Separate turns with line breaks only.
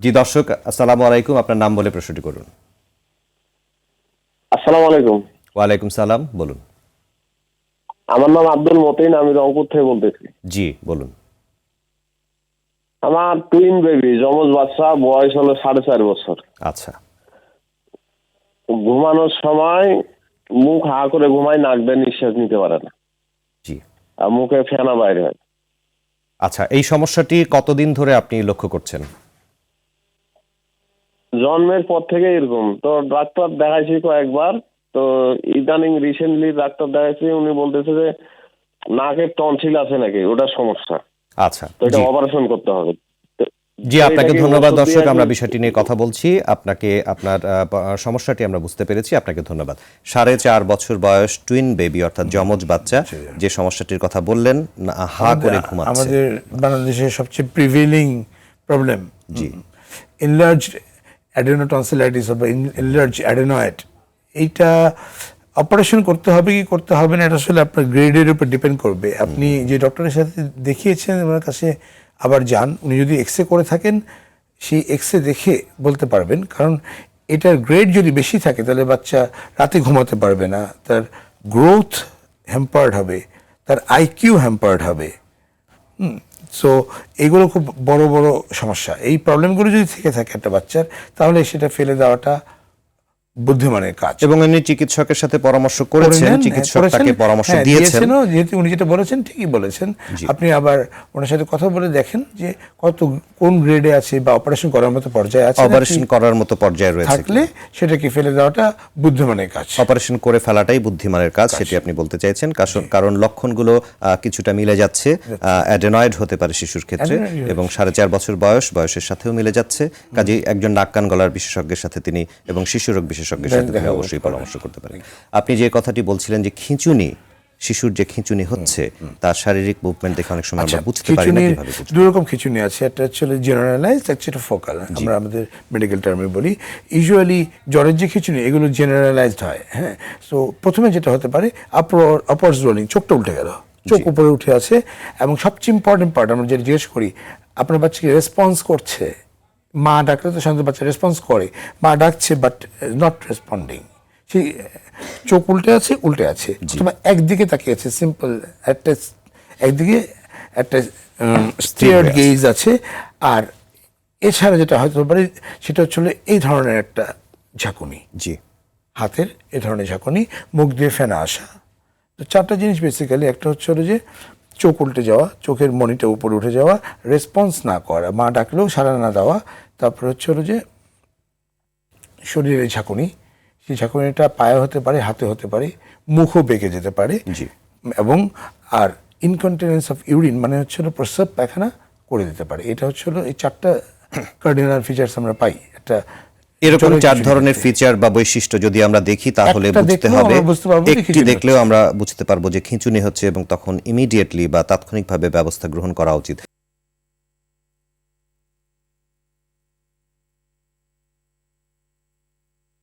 জি দর্শক, আসসালামু আলাইকুম। আপনার নাম বলে প্রশ্নটি করুন।
আসসালামু আলাইকুম।
ওয়ালাইকুম সালাম, বলুন।
আমার নাম আব্দুল মতিন, আমি রংপুর থেকে বলতেছি।
জি বলুন।
আমার টুইন বেবি, যমজ বাচ্চা, বয়স হলো 4.5 বছর।
আচ্ছা।
ঘুমানোর সময় মুখ হা করে ঘুমায়, নাক দিয়ে নিঃশ্বাস নিতে পারে না,
জি
আর মুখে ফেনা বাইরে হয়।
আচ্ছা, এই সমস্যাটি কতদিন ধরে আপনি লক্ষ্য করছেন?
জন্মের পর থেকে এরকম। তো ডাক্তার দেখাইছি কয়েকবার। তো ইদানিং রিসেন্টলি ডাক্তার দেখাইছি, উনি বলতেছে যে নাকের টনসিল আছে নাকি, ওটা সমস্যা।
আচ্ছা।
তো এটা
জি
অপারেশন করতে হবে। তো
জি
তো
আপনাকে
এটা কি
ধন্যবাদ
ওষুধ দিয়ে
দর্শক,
কি?
আমরা বিষয়টি নিয়ে কথা বলছি। আপনাকে আপনার সমস্যাটি আমরা বুঝতে পেরেছি, আপনাকে ধন্যবাদ। 4.5 বছর বয়স, টুইন বেবি অর্থাৎ যমজ বাচ্চা, যে সমস্যাটির কথা বললেন, হা করে ঘুমাচ্ছে।
আমাদের বাংলাদেশের সবচেয়ে প্রিভেলিং প্রবলেম
জি
ইনলার্জ অ্যাডেনোটনসিলাইটিস বা ইনলার্জ অ্যাডেনয়েড। এইটা অপারেশন করতে হবে কি করতে হবে না, এটা আসলে আপনার গ্রেডের উপর ডিপেন্ড করবে। আপনি যে ডক্টরের সাথে দেখিয়েছেন ওনার কাছে আবার যান, উনি যদি এক্সরে করে থাকেন সেই এক্সরে দেখে বলতে পারবেন। কারণ এটার গ্রেড যদি বেশি থাকে তাহলে বাচ্চা রাতে ঘুমাতে পারবে না, তার গ্রোথ হ্যাম্পার্ড হবে, তার আইকিউ হ্যাম্পার্ড হবে। সো এগুলো খুব বড় বড় সমস্যা। এই প্রবলেমগুলো যদি থেকে থাকে একটা বাচ্চার, তাহলে সেটা ফেলে দেওয়াটা বুদ্ধিমানের কাজ।
এবং এমনি চিকিৎসকের সাথে পরামর্শ করেছেন, চিকিৎসক তাকে পরামর্শ দিয়েছেন।
যেহেতু উনি যেটা বলেছেন ঠিকই বলেছেন। আপনি আবার ওনার সাথে কথা বলে দেখেন যে কোন গ্রেডে আছে বা অপারেশন করার মতো পর্যায়ে আছে,
অপারেশন করার মতো পর্যায়ে রয়েছে
থাকলে সেটাকে ফেলে দেওয়াটা বুদ্ধিমানের কাজ।
অপারেশন করে ফেলাটাই বুদ্ধিমানের কাজ, সেটি আপনি বলতে চাইছেন। কারণ লক্ষণগুলো কিছুটা মিলে যাচ্ছে। অ্যাডেনয়েড হতে পারে শিশুর ক্ষেত্রে, এবং 4.5 বছর বয়সের সাথেও মিলে যাচ্ছে। কাজেই একজন নাক কান গলার বিশেষজ্ঞের সাথে তিনি এবং শিশুরোগ বিশেষজ্ঞের সাথে তিনি অবশ্যই পরামর্শ করতে পারেন। আপনি যে কথাটি বলছিলেন যে খিঁচুনি, শিশুর যে খিঁচুনি হচ্ছে, তার শারীরিক মুভমেন্ট দেখে অনেক সময় আমরা বুঝতে পারি না কিভাবে বুঝবো।
দুই রকম খিঁচুনি আছে, একটা হচ্ছে জেনারেলাইজড, একটা হচ্ছে ফোকাল। আমরা আমাদের মেডিকেল টার্মে বলি। ইউজুয়ালি জ্বরের যে খিঁচুনি এগুলো জেনারেলাইজড হয়। হ্যাঁ, সো প্রথমে যেটা হতে পারে আপারস রোলিং, চোখটা উল্টে গেল, চোখ উপরে উঠে আছে। এবং সবচেয়ে ইম্পর্টেন্ট পার্ট আমরা যেটা জিজ্ঞেস করি, আপনার বাচ্চাকে রেসপন্স করছে, মা ডাকলে তো সাধারণত বাচ্চা রেসপন্স করে, মা ডাকছে বাট নট রেসপন্ডিং, সেই চোখ উল্টে আছে অথবা একদিকে তাকিয়ে আছে, সিম্পল একটা একদিকে একটা স্টিয়ার্ড গেজ আছে। আর এছাড়া যেটা হয়তো পারে সেটা হচ্ছে এই ধরনের একটা ঝাঁকুনি,
জি
হাতের এই ধরনের ঝাঁকুনি, মুখ দিয়ে ফেনা আসা। তো চারটা জিনিস বেসিক্যালি, একটা হচ্ছে যে চোখ উল্টে যাওয়া, চোখের মনিটা উপরে উঠে যাওয়া, রেসপন্স না করা, মা ডাকলেও সাড়া না দেওয়া, তারপরে হচ্ছে যে শরীরের ঝাঁকুনি। সেই ঝাঁকুনিটা পায়ে হতে পারে, হাতে হতে পারে, মুখও বেঁকে যেতে পারে।
জি
এবং আর ইনকন্টিনেন্স অফ ইউরিন, মানে হচ্ছে প্রস্রাব পায়খানা করে দিতে পারে। এটা হচ্ছে এই চারটা কার্ডিনাল ফিচার্স আমরা পাই একটা।
এরকম 4 ধরনের ফিচার বা বৈশিষ্ট্য যদি আমরা দেখি তাহলে বুঝতে হবে, একটি দেখলেও আমরা বুঝতে পারবো যে খিঁচুনি হচ্ছে, এবং তখন ইমিডিয়েটলি বা তাৎক্ষণিকভাবে ব্যবস্থা গ্রহণ করা উচিত।